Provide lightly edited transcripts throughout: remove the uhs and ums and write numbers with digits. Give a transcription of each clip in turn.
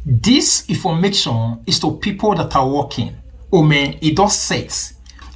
This information is to people that are working. Oh man, it does set.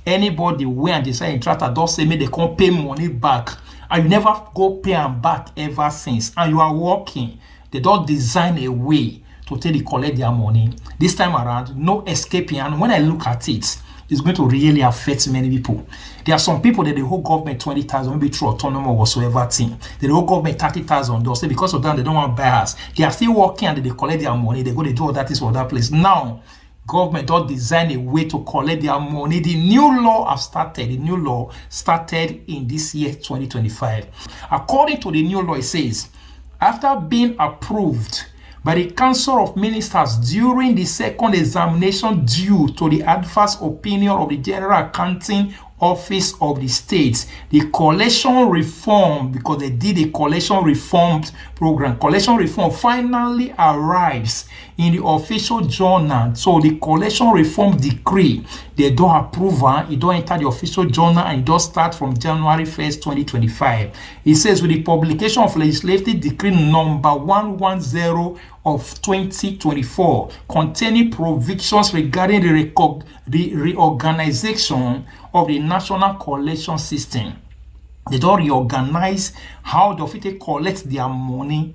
Anybody when they say contractor does say me they can't pay money back, and you never go pay them back ever since, and you are working, they don't design a way to take the collect their money. This time around, no escaping. And when I look at it, it's going to really affect many people. There are some people that the whole government 20,000, maybe through autonomous or whatsoever thing. The whole government 30,000. They'll say because of that they don't want to buy us. They are still working and they collect their money. They go to do all that is for that place. Now, government don't design a way to collect their money. The new law has started. The new law started in this year 2025. According to the new law, it says, after being approved by the Council of Ministers during the second examination due to the adverse opinion of the General Accounting Office of the States, the collection reform, because they did a collection reform program, collection reform finally arrives in the official journal. So the collection reform decree, they don't approve it, don't enter the official journal, and it does start from January 1st, 2025. It says with the publication of legislative decree number 110 of 2024 containing provisions regarding the reorganization of the national collection system. They don't reorganize how the officials collect their money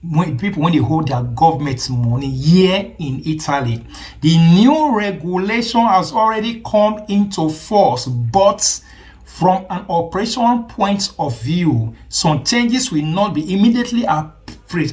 when they hold their government's money here in Italy. The new regulation has already come into force, but from an operational point of view, some changes will not be immediately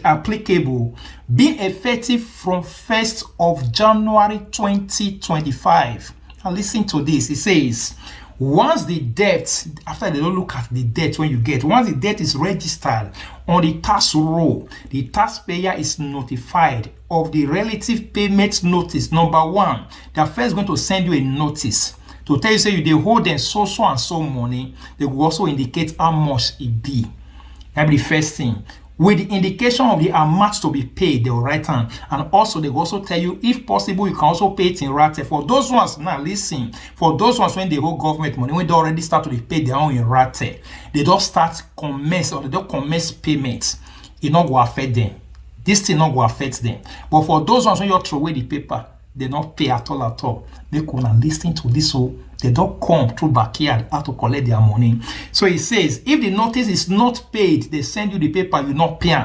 applicable, being effective from 1st of January 2025. Now listen to this. It says, once the debt, after they don't look at the debt when you get, once the debt is registered on the tax roll, the taxpayer is notified of the relative payment notice. Number one, they're first going to send you a notice to tell you, say you they hold them so and so money. They will also indicate how much it be. That'll be the first thing. With the indication of the amount to be paid, they will write down. And also, they will also tell you, if possible, you can also pay it in rate. For those ones, now listen, for those ones when they hold government money, when they already start to be paid their own in rate, they don't start commence or they don't commence payments. It not go affect them. This thing not go affect them. But for those ones when you throw away the paper, they not pay at all. They couldn't listen to this, so they don't come through backyard how to collect their money. So it says, if the notice is not paid, they send you the paper, you not pay.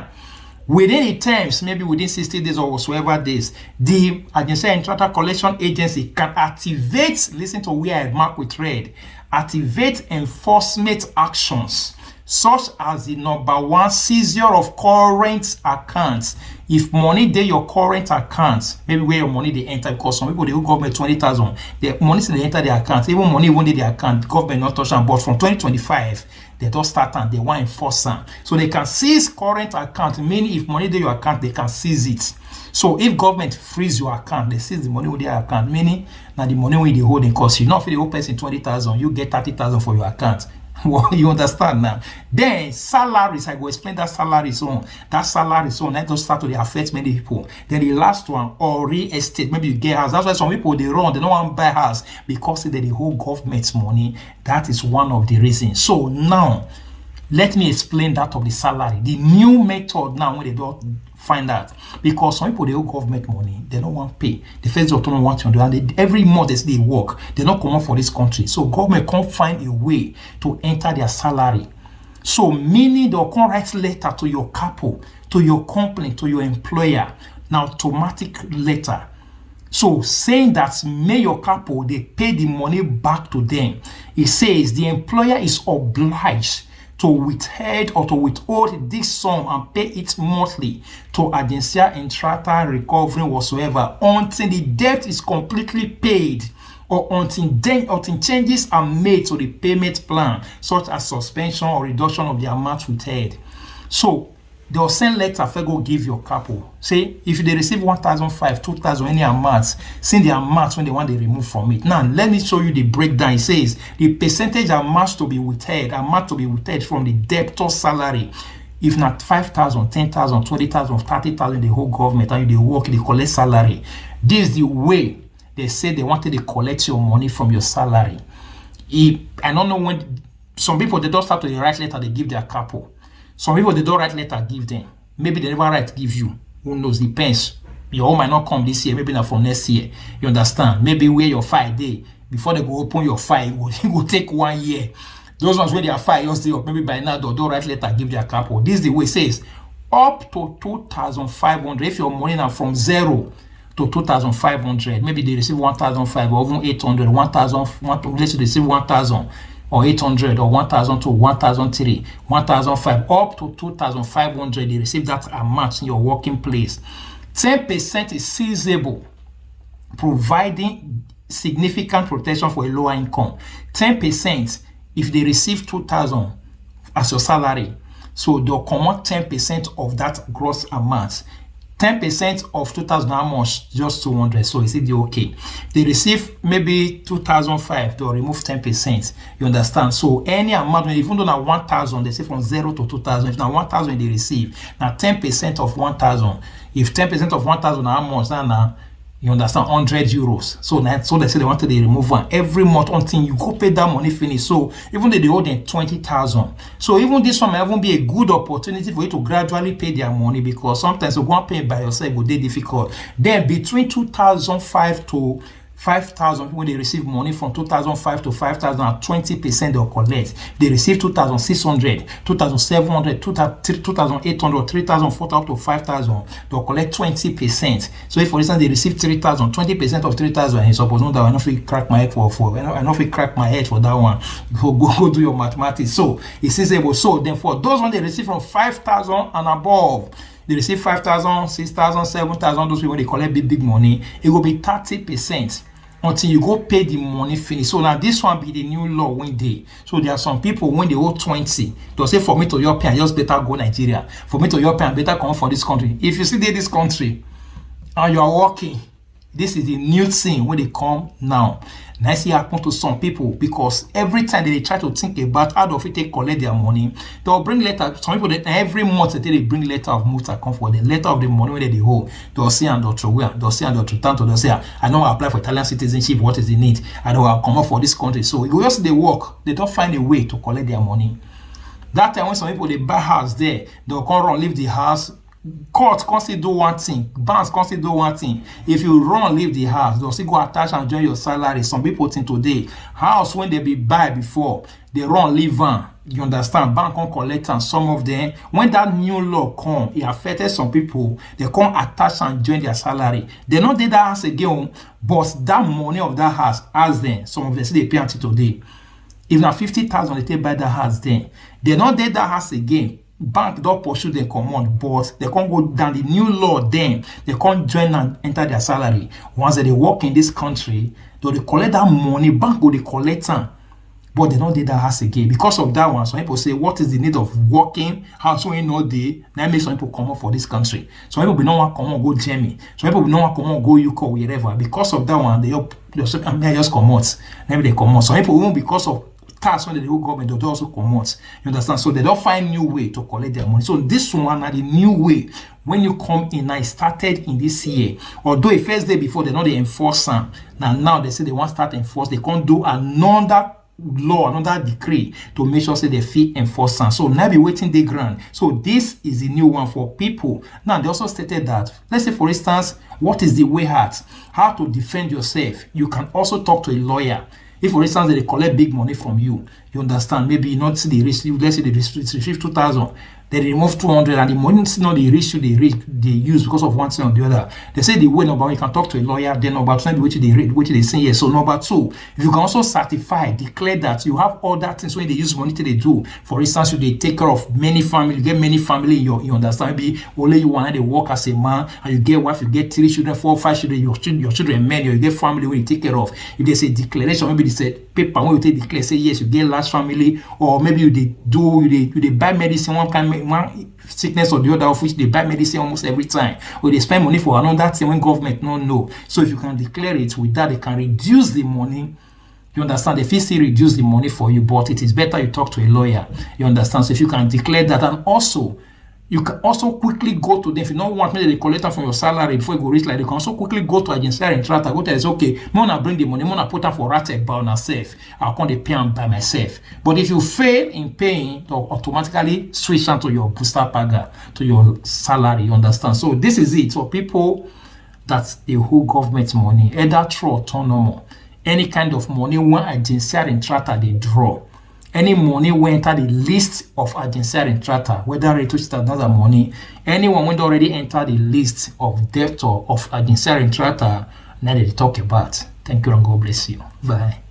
Within the terms, maybe within 60 days or whatsoever days, the Agency Intrata Collection Agency can activate, listen to where I mark with red, activate enforcement actions, such as the number one, seizure of current accounts. If money dey your current account, maybe where your money they enter, because some people they owe government 20,000, the money they enter their account, even money won't their account, government not touch them. But from 2025, they don't start and they want enforce them. So they can seize current account, meaning if money dey your account, they can seize it. So if government freeze your account, they seize the money with their account, meaning now the money with the holding cost you. Not for the whole person 20,000, you get 30,000 for your account. Well, you understand now. Then salaries, I will explain that salaries on. That salaries on, that does start to affect many people. Then the last one, or real estate. Maybe you get house. That's why some people they run, they don't want to buy house because they the whole government's money. That is one of the reasons. So now, let me explain that of the salary. The new method now when they don't find out, because some people they owe government money, they don't want to pay. The first don't want to do, and every month they work, they don't come up for this country. So government can't find a way to enter their salary. So meaning they'll come write letter to your capo, to your company, to your employer, now automatic letter. So saying that may your capo they pay the money back to them. It says the employer is obliged to withhold or to withhold this sum and pay it monthly to Agencia Entrata Recovery whatsoever until the debt is completely paid or until changes are made to the payment plan, such as suspension or reduction of the amount withheld. So they'll send letter for go give your couple. Say if they receive 1,500, 2,000, any amount, send the amount when they want to remove from it. Now let me show you the breakdown. It says the percentage amount to be withheld from the debtor's salary. If not 5,000, 10,000, 20,000, 30,000, the whole government and you they work, they collect salary. This is the way they say they wanted to collect your money from your salary. I don't know when some people they don't start to write letter, they give their couple. Some people they don't write letter, give them. Maybe they never write, give you. Who knows? Depends Your own might not come this year, maybe not from next year. You understand? Maybe where your file day before they go open your file, it will take 1 year. Those ones where their file just stay up, maybe by now they'll write letter, give their couple. This is the way it says up to 2,500. If your money now from 0 to 2,500, maybe they receive 1,500 or even 800, 1,000, let's say they receive 1,000 or 800 or 1,000 to 1,003, 1,005, up to 2,500. They receive that amount in your working place. 10% is seizable, providing significant protection for a lower income. 10% if they receive 2,000 as your salary, so they'll come out 10% of that gross amount. 10% of 2,000, how much? Just 200. So is it okay? They receive maybe 2,005, they'll remove 10%. You understand? So any amount, even though now 1,000, they say from 0 to 2,000. If now 1,000 they receive, now 10% of 1,000. If 10% of 1,000, how much? Now, you understand, 100 euros. So they say they wanted to remove one every month until you go pay that money finish. So even though they owe them 20,000, so even this one might even be a good opportunity for you to gradually pay their money, because sometimes you go and pay by yourself will be difficult. Then between 2,005 to 5,000, when they receive money from 2,005 to 5,000, at 20% they'll collect. They receive 2,600, 2,700, 2,800, 3,000, 4,000 up to 5,000, they'll collect 20%. So if, for instance, they receive 3,000, 20% of 3,000, I suppose not that I know if we crack my head I know if we crack my head for that one. Go do your mathematics. So it says able. So then for those when they receive from 5,000 and above, they receive 5,000, 6,000, 7,000. Those people, when they collect big money, it will be 30% until you go pay the money finish. So now this one be the new law when they. So there are some people when they owe 20, they'll say for me to European, just better go Nigeria. For me to European, better come from this country. If you see this country and you are working, this is the new thing when they come now. Now see happen to some people, because every time they try to think about how do they collect their money, they'll bring letter. Some people every month they bring letter of muta come for the letter of the money where they owe. They'll say and they'll say and they'll say, I know I apply for Italian citizenship, what is the need? I know I'll come up for this country. So you just they work, they don't find a way to collect their money. That time when some people they buy house there, they'll come run, leave the house. Court can't still do one thing, banks can't still do one thing. If you run, leave the house, they'll still go attach and join your salary. Some people think today, house when they be buy before, they run, leave van. You understand? Bank can't collect, and some of them, when that new law come, it affected some people, they can't attach and join their salary. They not did that house again, but that money of that house as them, some of them say they pay until today. If now 50,000 they take by that house then, they not did that house again. Bank don't pursue them command, but they can't go down the new law. Then they can't join and enter their salary. Once they work in this country, they collect that money. Bank go they collect them, but they don't do that house again because of that one. Some people say, what is the need of working house when no day? That makes some people come up for this country. Some people don't want to come on go Germany. Some people don't want to come on go UK or wherever. Because of that one, they just come out. Maybe they come out. Some people won't because of tax when the whole government they also come out. You understand? So they don't find new way to collect their money. So this one are the new way when you come in. I started in this year. Although a first day before they know they enforce them. Now they say they want to start enforce. They can't do another law, another decree to make sure say they fee enforce them. So now be waiting the ground. So this is the new one for people. Now they also stated that, let's say for instance, what is the way out? How to defend yourself? You can also talk to a lawyer. If, for instance, they collect big money from you, you understand, maybe you not see the receive, let's say they receive 2,000, they remove 200, and the money not the ratio they use because of one thing or the other. They say the way number one, you can talk to a lawyer, then number two, which they say yes. So number two, if you can also certify, declare that you have all that things when they use money they do. For instance, you they take care of many family, you get many family, you understand, maybe only you want to work as a man, and you get wife, you get 3 children, 4, 5 children, your children men, you get family where you take care of. If they say declaration, maybe they say paper when you take declare, say yes, you get large family, or maybe you buy medicine one sickness or the other, of which they buy medicine almost every time, or they spend money for another thing when government no know. So if you can declare it, with that they can reduce the money. You understand? They feel still reduce the money for you, but it is better you talk to a lawyer. You understand? So if you can declare that, and also you can also quickly go to them. If you don't want maybe they collect from your salary before you go reach, like, you can also quickly go to agency and try to go to, it's okay, I want to bring the money, I want to put them for rat by myself, I'll come to pay them by myself. But if you fail in paying, they'll automatically switch on to your booster paga, to your salary. You understand? So this is it. So people, that they owe government money, either through autonomous, any kind of money when agency contractor they draw, any money when enter the list of agency contractor, whether it is another money, anyone when already enter the list of debtor of agency contractor, now they talk about. Thank you and God bless you. Bye.